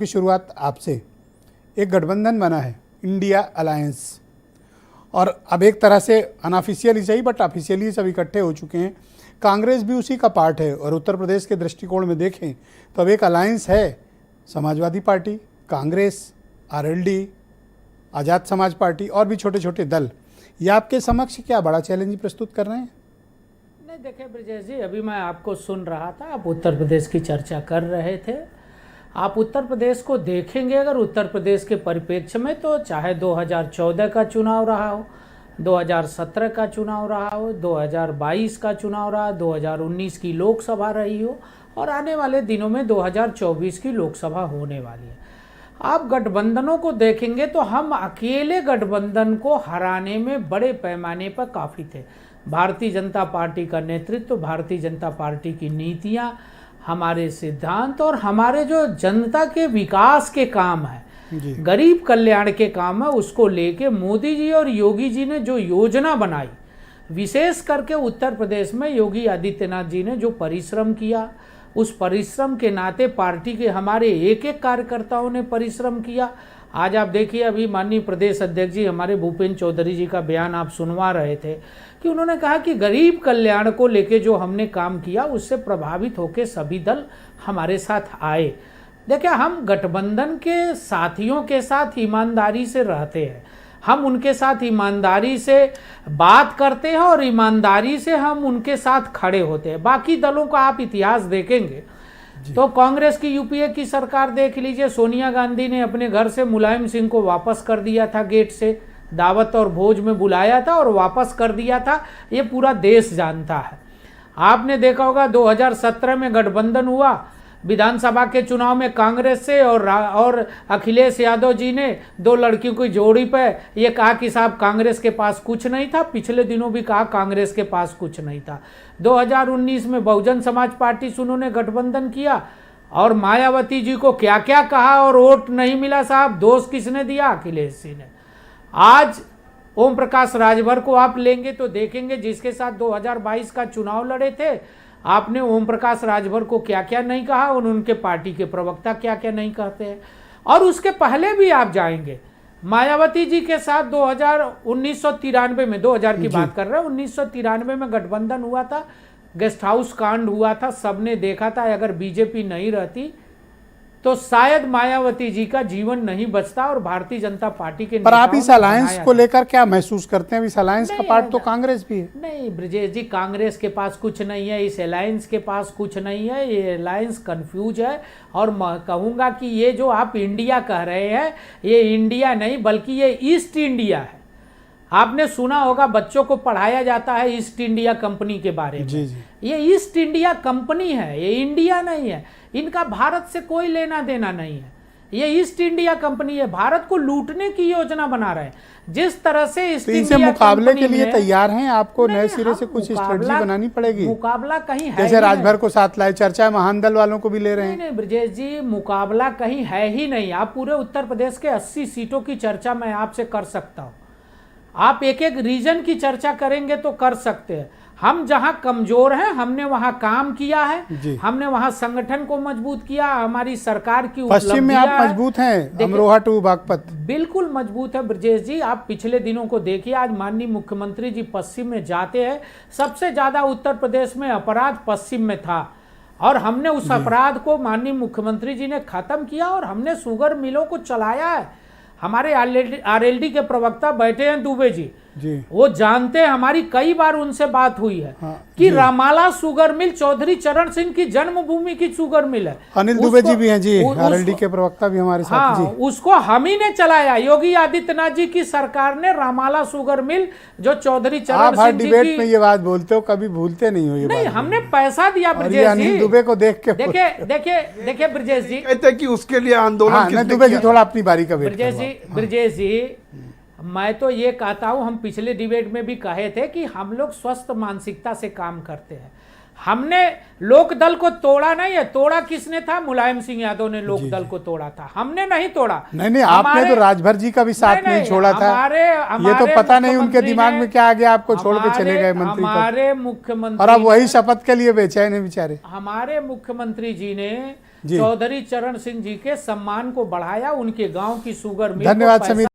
की शुरुआत आपसे। एक गठबंधन बना है इंडिया अलायंस, और अब एक तरह से अनऑफिशियली सही बट ऑफिशियली सब इकट्ठे हो चुके हैं। कांग्रेस भी उसी का पार्ट है, और उत्तर प्रदेश के दृष्टिकोण में देखें तो अब एक अलायंस है, समाजवादी पार्टी, कांग्रेस, आरएलडी, आज़ाद समाज पार्टी और भी छोटे छोटे दल। ये आपके समक्ष क्या बड़ा चैलेंज प्रस्तुत कर रहे हैं? नहीं, देखिए ब्रजेश जी, अभी मैं आपको सुन रहा था, आप उत्तर प्रदेश की चर्चा कर रहे थे। आप उत्तर प्रदेश को देखेंगे अगर उत्तर प्रदेश के परिप्रेक्ष्य में, तो चाहे 2014 का चुनाव रहा हो, 2017 का चुनाव रहा हो, 2022 का चुनाव रहा, 2019 की लोकसभा रही हो, और आने वाले दिनों में 2024 की लोकसभा होने वाली है। आप गठबंधनों को देखेंगे तो हम अकेले गठबंधन को हराने में बड़े पैमाने पर काफ़ी थे। भारतीय जनता पार्टी का नेतृत्व, भारतीय जनता पार्टी की नीतियां, हमारे सिद्धांत और हमारे जो जनता के विकास के काम है, गरीब कल्याण के काम है, उसको लेके मोदी जी और योगी जी ने जो योजना बनाई, विशेष करके उत्तर प्रदेश में योगी आदित्यनाथ जी ने जो परिश्रम किया, उस परिश्रम के नाते पार्टी के हमारे एक एक कार्यकर्ताओं ने परिश्रम किया। आज आप देखिए, अभी माननीय प्रदेश अध्यक्ष जी हमारे भूपेंद्र चौधरी जी का बयान आप सुनवा रहे थे कि उन्होंने कहा कि गरीब कल्याण को लेके जो हमने काम किया उससे प्रभावित होकर सभी दल हमारे साथ आए। देखिए, हम गठबंधन के साथियों के साथ ईमानदारी से रहते हैं, हम उनके साथ ईमानदारी से बात करते हैं और ईमानदारी से हम उनके साथ खड़े होते हैं। बाकी दलों का आप इतिहास देखेंगे तो कांग्रेस की यूपीए की सरकार देख लीजिए, सोनिया गांधी ने अपने घर से मुलायम सिंह को वापस कर दिया था, गेट से दावत और भोज में बुलाया था और वापस कर दिया था, ये पूरा देश जानता है। आपने देखा होगा 2017 में गठबंधन हुआ विधानसभा के चुनाव में कांग्रेस से, और अखिलेश यादव जी ने दो लड़कियों की जोड़ी पर ये कहा कि साहब कांग्रेस के पास कुछ नहीं था, पिछले दिनों भी कहा कांग्रेस के पास कुछ नहीं था। 2019 में बहुजन समाज पार्टी से उन्होंने गठबंधन किया और मायावती जी को क्या क्या कहा और वोट नहीं मिला साहब, दोष किसने दिया? अखिलेश जी ने। आज ओम प्रकाश राजभर को आप लेंगे तो देखेंगे जिसके साथ 2022 का चुनाव लड़े थे, आपने ओम प्रकाश राजभर को क्या क्या नहीं कहा और उनके पार्टी के प्रवक्ता क्या क्या नहीं कहते हैं। और उसके पहले भी आप जाएंगे, मायावती जी के साथ 1993 में, 2000 की बात कर रहे हैं, 1993 में गठबंधन हुआ था, गेस्ट हाउस कांड हुआ था, सबने देखा था। अगर बीजेपी नहीं रहती तो शायद मायावती जी का जीवन नहीं बचता और भारतीय जनता पार्टी के। पर आप इस अलायंस को लेकर क्या महसूस करते हैं? इस अलायंस का पार्ट तो कांग्रेस भी है। नहीं ब्रजेश जी, कांग्रेस के पास कुछ नहीं है, इस अलायंस के पास कुछ नहीं है, ये अलायंस कंफ्यूज है। और मैं कहूँगा कि ये जो आप इंडिया कह रहे हैं, ये इंडिया नहीं बल्कि ये ईस्ट इंडिया है। आपने सुना होगा, बच्चों को पढ़ाया जाता है ईस्ट इंडिया कंपनी के बारे में। जी जी। ये ईस्ट इंडिया कंपनी है, ये इंडिया नहीं है। इनका भारत से कोई लेना देना नहीं है, ये ईस्ट इंडिया कंपनी है। भारत को लूटने की योजना बना रहे हैं। जिस तरह से ईस्ट इंडिया मुकाबले के लिए तैयार हैं, आपको नए सिरे से कुछ स्ट्रेटजी बनानी पड़ेगी। मुकाबला कहीं है, जैसे राजभर को साथ लाए, चर्चा है महान दल वालों को भी ले रहे हैं। नहीं ब्रजेश जी, मुकाबला कहीं है ही नहीं। आप पूरे उत्तर प्रदेश के 80 सीटों की चर्चा मैं आपसे कर सकता हूँ। आप एक एक रीजन की चर्चा करेंगे तो कर सकते हैं। हम जहां कमजोर हैं हमने वहां काम किया है, हमने वहां संगठन को मजबूत किया, हमारी सरकार की पश्चिम में आप मजबूत हैं, अमरोहा टू बागपत बिल्कुल मजबूत है ब्रजेश जी। आप पिछले दिनों को देखिए, आज माननीय मुख्यमंत्री जी पश्चिम में जाते हैं, सबसे ज्यादा उत्तर प्रदेश में अपराध पश्चिम में था और हमने उस अपराध को माननीय मुख्यमंत्री जी ने खत्म किया और हमने शुगर मिलों को चलाया है। हमारे आरएलडी के प्रवक्ता बैठे हैं दुबे जी, वो जानते हैं, हमारी कई बार उनसे बात हुई है कि रामाला शुगर मिल चौधरी चरण सिंह की जन्मभूमि की शुगर मिल है। अनिल दुबे जी भी हैं जी, आरएलडी के प्रवक्ता भी हमारे साथ जी। उसको हम ही ने चलाया। योगी आदित्यनाथ जी की सरकार ने रामाला शुगर मिल जो चौधरी चरण सिंह जी डिबेट में ये बात बोलते हो, कभी भूलते नहीं हो ये नहीं, हमने पैसा दिया ब्रजेश जी। अनिल दुबे को देख के देखिए ब्रजेश जी, कहते कि उसके लिए आंदोलन। दुबे जी थोड़ा अपनी बारी का वेट। ब्रजेश जी, मैं तो ये कहता हूं, हम पिछले डिबेट में भी कहे थे कि हम लोग स्वस्थ मानसिकता से काम करते हैं। हमने लोकदल को तोड़ा नहीं है। तोड़ा किसने था? मुलायम सिंह यादव ने लोकदल को तोड़ा था, हमने नहीं तोड़ा। नहीं, आपने तो राजभर जी का भी साथ नहीं छोड़ा था। ये तो पता नहीं उनके दिमाग में क्या आ गया, आपको छोड़ के चले गए मंत्री। हमारे मुख्यमंत्री, और अब वही शपथ के लिए बेचैन है बेचारे। हमारे मुख्यमंत्री जी ने जी। चौधरी चरण सिंह जी के सम्मान को बढ़ाया, उनके गांव की शुगर मिल को धन्यवाद पैसा समीर।